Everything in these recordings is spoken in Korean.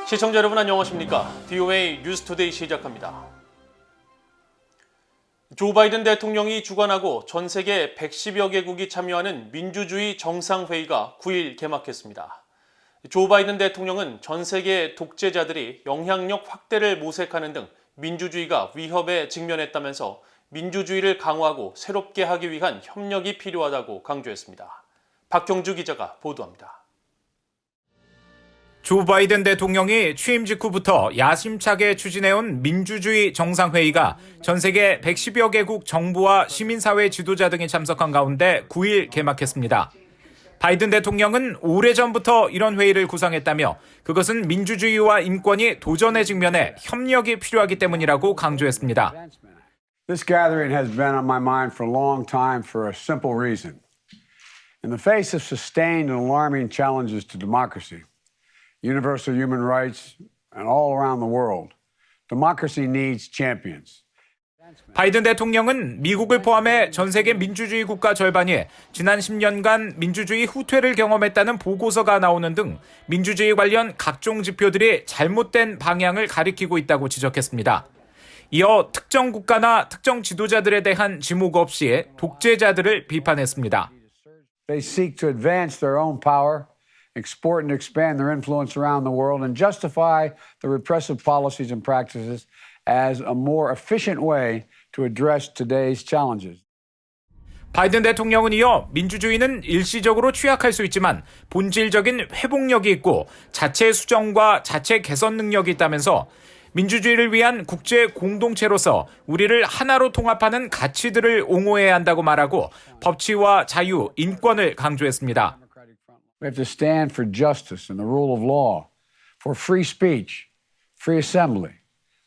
시청자 여러분 안녕하십니까? DOA 뉴스투데이 시작합니다. 조 바이든 대통령이 주관하고 전 세계 110여 개국이 참여하는 민주주의 정상회의가 9일 개막했습니다. 조 바이든 대통령은 전 세계 독재자들이 영향력 확대를 모색하는 등 민주주의가 위협에 직면했다면서 민주주의를 강화하고 새롭게 하기 위한 협력이 필요하다고 강조했습니다. 박경주 기자가 보도합니다. 조 바이든 대통령이 취임 직후부터 야심차게 추진해온 민주주의 정상회의가 전 세계 110여 개국 정부와 시민사회 지도자 등이 참석한 가운데 9일 개막했습니다. 바이든 대통령은 오래전부터 이런 회의를 구상했다며 그것은 민주주의와 인권이 도전에 직면해 협력이 필요하기 때문이라고 강조했습니다. This gathering has been on my mind for a long time for a simple reason. In the face of sustained and alarming challenges to democracy, universal human rights, and all around the world, democracy needs champions. 바이든 대통령은 미국을 포함해 전 세계 민주주의 국가 절반이 지난 10년간 민주주의 후퇴를 경험했다는 보고서가 나오는 등 민주주의 관련 각종 지표들이 잘못된 방향을 가리키고 있다고 지적했습니다. 이어 특정 국가나 특정 지도자들에 대한 지목 없이 독재자들을 비판했습니다. They seek to advance their own power, export and expand their influence around the world, and justify the repressive policies and practices as a more efficient way to address today's challenges. 바이든 대통령은 이어 민주주의는 일시적으로 취약할 수 있지만 본질적인 회복력이 있고 자체 수정과 자체 개선 능력이 있다면서 민주주의를 위한 국제 공동체로서 우리를 하나로 통합하는 가치들을 옹호해야 한다고 말하고 법치와 자유, 인권을 강조했습니다. We have to stand for justice and the rule of law, for free speech, free assembly,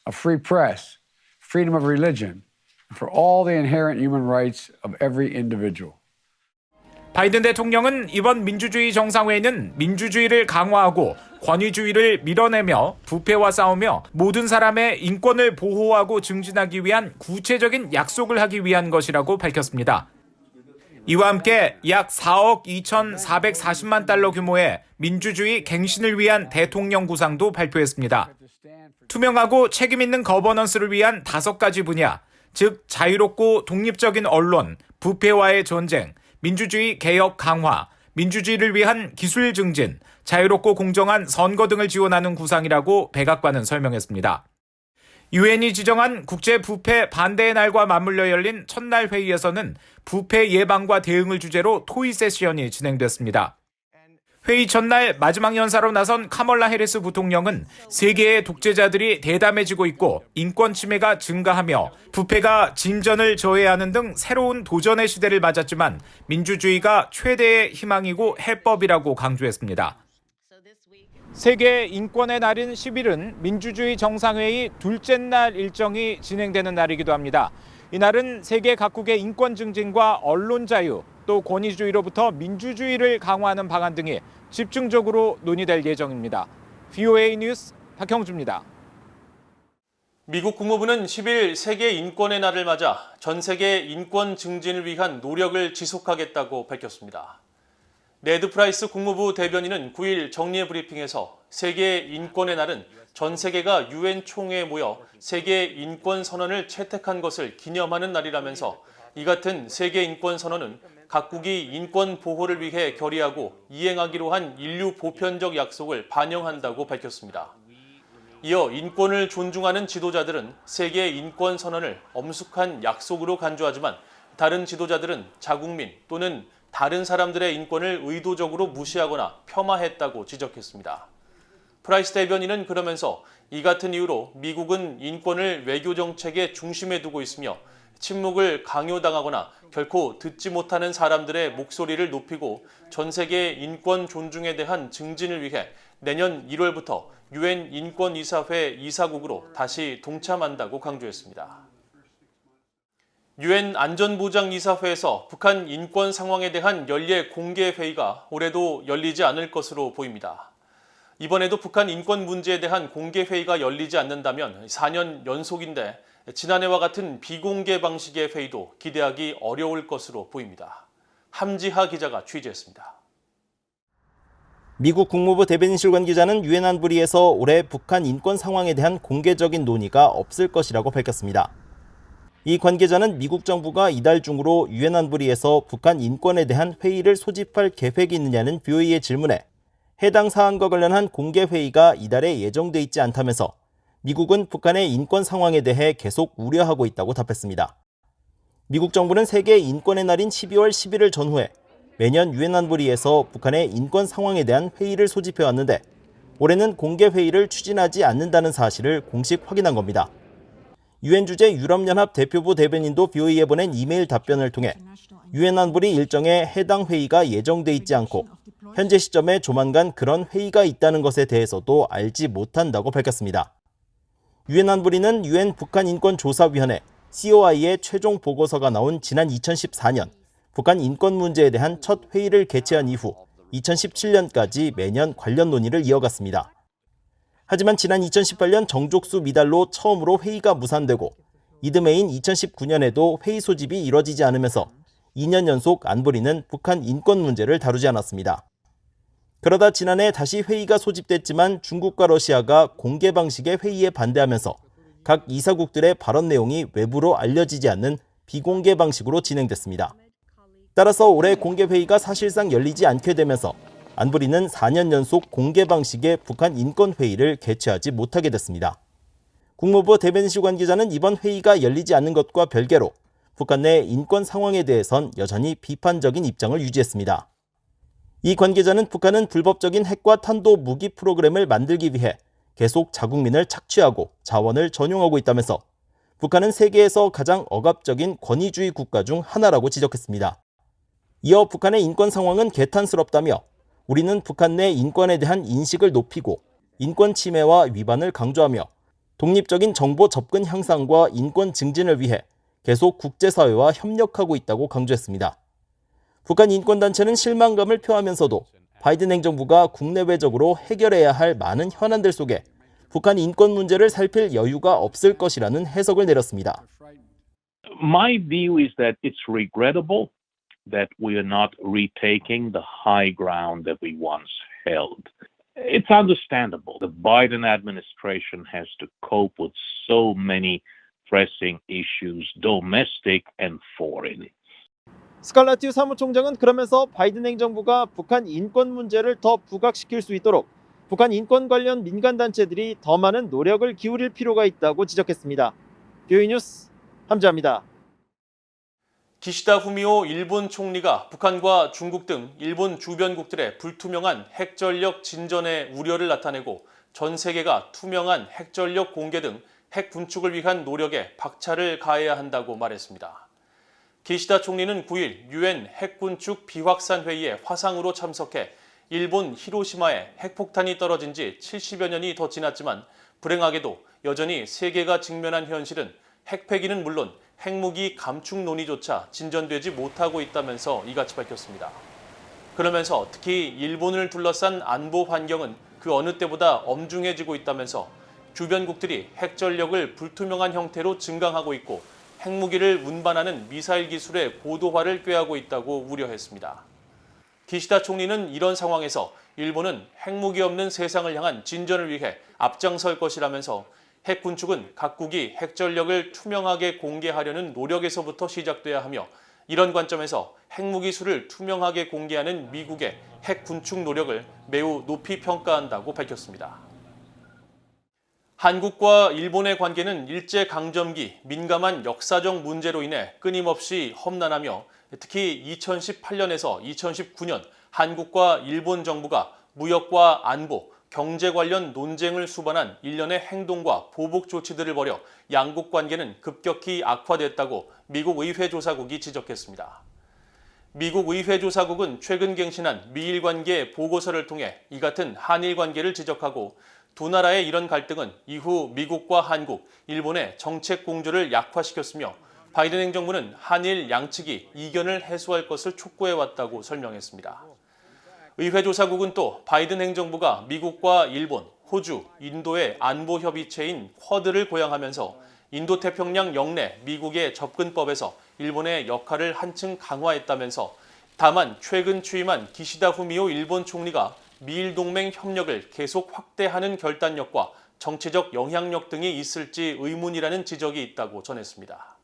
a free press, freedom of religion, and for all the inherent human rights of every individual. 바이든 대통령은 이번 민주주의 정상회의는 민주주의를 강화하고 권위주의를 밀어내며 부패와 싸우며 모든 사람의 인권을 보호하고 증진하기 위한 구체적인 약속을 하기 위한 것이라고 밝혔습니다. 이와 함께 약 4억 2,440만 달러 규모의 민주주의 갱신을 위한 대통령 구상도 발표했습니다. 투명하고 책임있는 거버넌스를 위한 5가지 분야, 즉 자유롭고 독립적인 언론, 부패와의 전쟁, 민주주의 개혁 강화, 민주주의를 위한 기술 증진, 자유롭고 공정한 선거 등을 지원하는 구상이라고 백악관은 설명했습니다. 유엔이 지정한 국제 부패 반대의 날과 맞물려 열린 첫날 회의에서는 부패 예방과 대응을 주제로 토의 세션이 진행됐습니다. 회의 첫날 마지막 연사로 나선 카멀라 해리스 부통령은 세계의 독재자들이 대담해지고 있고 인권 침해가 증가하며 부패가 진전을 저해하는 등 새로운 도전의 시대를 맞았지만 민주주의가 최대의 희망이고 해법이라고 강조했습니다. 세계 인권의 날인 10일은 민주주의 정상회의 둘째 날 일정이 진행되는 날이기도 합니다. 이날은 세계 각국의 인권 증진과 언론 자유, 또 권위주의로부터 민주주의를 강화하는 방안 등이 집중적으로 논의될 예정입니다. DOA 뉴스 박형주입니다. 미국 국무부는 10일 세계 인권의 날을 맞아 전 세계 인권 증진을 위한 노력을 지속하겠다고 밝혔습니다. 네드 프라이스 국무부 대변인은 9일 정례 브리핑에서 세계 인권의 날은 전 세계가 유엔 총회에 모여 세계 인권 선언을 채택한 것을 기념하는 날이라면서 이 같은 세계 인권 선언은 각국이 인권 보호를 위해 결의하고 이행하기로 한 인류 보편적 약속을 반영한다고 밝혔습니다. 이어 인권을 존중하는 지도자들은 세계 인권 선언을 엄숙한 약속으로 간주하지만 다른 지도자들은 자국민 또는 다른 사람들의 인권을 의도적으로 무시하거나 폄하했다고 지적했습니다. 프라이스 대변인은 그러면서 이 같은 이유로 미국은 인권을 외교 정책의 중심에 두고 있으며 침묵을 강요당하거나 결코 듣지 못하는 사람들의 목소리를 높이고 전 세계 인권 존중에 대한 증진을 위해 내년 1월부터 유엔 인권이사회 이사국으로 다시 동참한다고 강조했습니다. 유엔 안전보장이사회에서 북한 인권 상황에 대한 연례 공개 회의가 올해도 열리지 않을 것으로 보입니다. 이번에도 북한 인권 문제에 대한 공개 회의가 열리지 않는다면 4년 연속인데 지난해와 같은 비공개 방식의 회의도 기대하기 어려울 것으로 보입니다. 함지하 기자가 취재했습니다. 미국 국무부 대변인실 관계자는 유엔 안보리에서 올해 북한 인권 상황에 대한 공개적인 논의가 없을 것이라고 밝혔습니다. 이 관계자는 미국 정부가 이달 중으로 유엔 안보리에서 북한 인권에 대한 회의를 소집할 계획이 있느냐는 BOA의 질문에 해당 사안과 관련한 공개 회의가 이달에 예정돼 있지 않다면서 미국은 북한의 인권 상황에 대해 계속 우려하고 있다고 답했습니다. 미국 정부는 세계 인권의 날인 12월 10일을 전후해 매년 유엔 안보리에서 북한의 인권 상황에 대한 회의를 소집해 왔는데 올해는 공개 회의를 추진하지 않는다는 사실을 공식 확인한 겁니다. 유엔 주재 유럽연합 대표부 대변인도 BOA에 보낸 이메일 답변을 통해 유엔 안보리 일정에 해당 회의가 예정돼 있지 않고 현재 시점에 조만간 그런 회의가 있다는 것에 대해서도 알지 못한다고 밝혔습니다. 유엔 안보리는 유엔 북한인권조사위원회 COI의 최종 보고서가 나온 지난 2014년 북한 인권 문제에 대한 첫 회의를 개최한 이후 2017년까지 매년 관련 논의를 이어갔습니다. 하지만 지난 2018년 정족수 미달로 처음으로 회의가 무산되고 이듬해인 2019년에도 회의 소집이 이뤄지지 않으면서 2년 연속 안보리는 북한 인권 문제를 다루지 않았습니다. 그러다 지난해 다시 회의가 소집됐지만 중국과 러시아가 공개 방식의 회의에 반대하면서 각 이사국들의 발언 내용이 외부로 알려지지 않는 비공개 방식으로 진행됐습니다. 따라서 올해 공개 회의가 사실상 열리지 않게 되면서 안보리는 4년 연속 공개 방식의 북한 인권 회의를 개최하지 못하게 됐습니다. 국무부 대변인실 관계자는 이번 회의가 열리지 않는 것과 별개로 북한 내 인권 상황에 대해선 여전히 비판적인 입장을 유지했습니다. 이 관계자는 북한은 불법적인 핵과 탄도 무기 프로그램을 만들기 위해 계속 자국민을 착취하고 자원을 전용하고 있다면서 북한은 세계에서 가장 억압적인 권위주의 국가 중 하나라고 지적했습니다. 이어 북한의 인권 상황은 개탄스럽다며 우리는 북한 내 인권에 대한 인식을 높이고 인권 침해와 위반을 강조하며 독립적인 정보 접근 향상과 인권 증진을 위해 계속 국제사회와 협력하고 있다고 강조했습니다. 북한 인권단체는 실망감을 표하면서도 바이든 행정부가 국내외적으로 해결해야 할 많은 현안들 속에 북한 인권 문제를 살필 여유가 없을 것이라는 해석을 내렸습니다. My view is that it's regrettable that we are not retaking the high ground that we once held. It's understandable. The Biden administration has to cope with so many pressing issues, domestic and foreign. 스칼라티우 사무총장은 그러면서 바이든 행정부가 북한 인권 문제를 더 부각시킬 수 있도록 북한 인권 관련 민간단체들이 더 많은 노력을 기울일 필요가 있다고 지적했습니다. BOA 뉴스 함지아입니다. 기시다 후미오 일본 총리가 북한과 중국 등 일본 주변국들의 불투명한 핵전력 진전의 우려를 나타내고 전 세계가 투명한 핵전력 공개 등 핵 군축을 위한 노력에 박차를 가해야 한다고 말했습니다. 기시다 총리는 9일 유엔 핵군축 비확산 회의에 화상으로 참석해 일본 히로시마에 핵폭탄이 떨어진 지 70여 년이 더 지났지만 불행하게도 여전히 세계가 직면한 현실은 핵폐기는 물론 핵무기 감축 논의조차 진전되지 못하고 있다면서 이같이 밝혔습니다. 그러면서 특히 일본을 둘러싼 안보 환경은 그 어느 때보다 엄중해지고 있다면서 주변국들이 핵전력을 불투명한 형태로 증강하고 있고 핵무기를 운반하는 미사일 기술의 고도화를 꾀하고 있다고 우려했습니다. 기시다 총리는 이런 상황에서 일본은 핵무기 없는 세상을 향한 진전을 위해 앞장설 것이라면서 핵 군축은 각국이 핵전력을 투명하게 공개하려는 노력에서부터 시작돼야 하며 이런 관점에서 핵무기수를 투명하게 공개하는 미국의 핵 군축 노력을 매우 높이 평가한다고 밝혔습니다. 한국과 일본의 관계는 일제강점기 민감한 역사적 문제로 인해 끊임없이 험난하며 특히 2018년에서 2019년 한국과 일본 정부가 무역과 안보, 경제 관련 논쟁을 수반한 일련의 행동과 보복 조치들을 벌여 양국 관계는 급격히 악화됐다고 미국 의회조사국이 지적했습니다. 미국 의회조사국은 최근 갱신한 미일 관계 보고서를 통해 이 같은 한일 관계를 지적하고 두 나라의 이런 갈등은 이후 미국과 한국, 일본의 정책 공조를 약화시켰으며 바이든 행정부는 한일 양측이 이견을 해소할 것을 촉구해왔다고 설명했습니다. 의회조사국은 또 바이든 행정부가 미국과 일본, 호주, 인도의 안보협의체인 쿼드를 고양하면서 인도태평양 영내 미국의 접근법에서 일본의 역할을 한층 강화했다면서 다만 최근 취임한 기시다 후미오 일본 총리가 미일 동맹 협력을 계속 확대하는 결단력과 정치적 영향력 등이 있을지 의문이라는 지적이 있다고 전했습니다.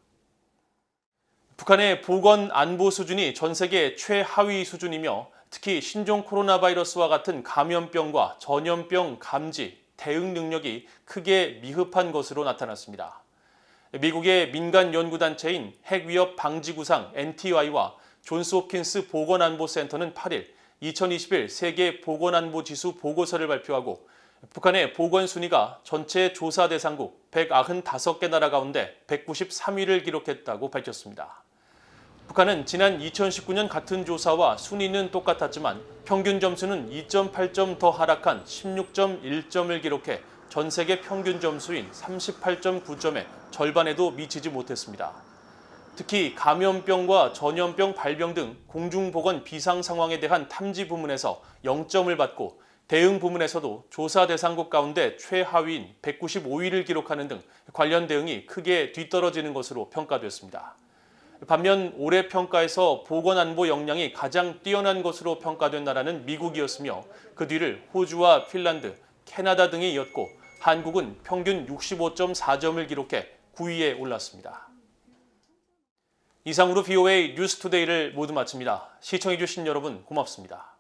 북한의 보건 안보 수준이 전 세계 최하위 수준이며 특히 신종 코로나 바이러스와 같은 감염병과 전염병 감지, 대응 능력이 크게 미흡한 것으로 나타났습니다. 미국의 민간 연구단체인 핵위협 방지구상 NTI와 존스홉킨스 보건안보센터는 8일 2021 세계 보건안보지수 보고서를 발표하고 북한의 보건 순위가 전체 조사 대상국 195개 나라 가운데 193위를 기록했다고 밝혔습니다. 북한은 지난 2019년 같은 조사와 순위는 똑같았지만 평균 점수는 2.8점 더 하락한 16.1점을 기록해 전 세계 평균 점수인 38.9점의 절반에도 미치지 못했습니다. 특히 감염병과 전염병 발병 등 공중보건 비상 상황에 대한 탐지 부문에서 0점을 받고 대응 부문에서도 조사 대상국 가운데 최하위인 195위를 기록하는 등 관련 대응이 크게 뒤떨어지는 것으로 평가됐습니다. 반면 올해 평가에서 보건안보 역량이 가장 뛰어난 것으로 평가된 나라는 미국이었으며 그 뒤를 호주와 핀란드, 캐나다 등이 이었고 한국은 평균 65.4점을 기록해 9위에 올랐습니다. 이상으로 VOA 뉴스투데이를 모두 마칩니다. 시청해주신 여러분 고맙습니다.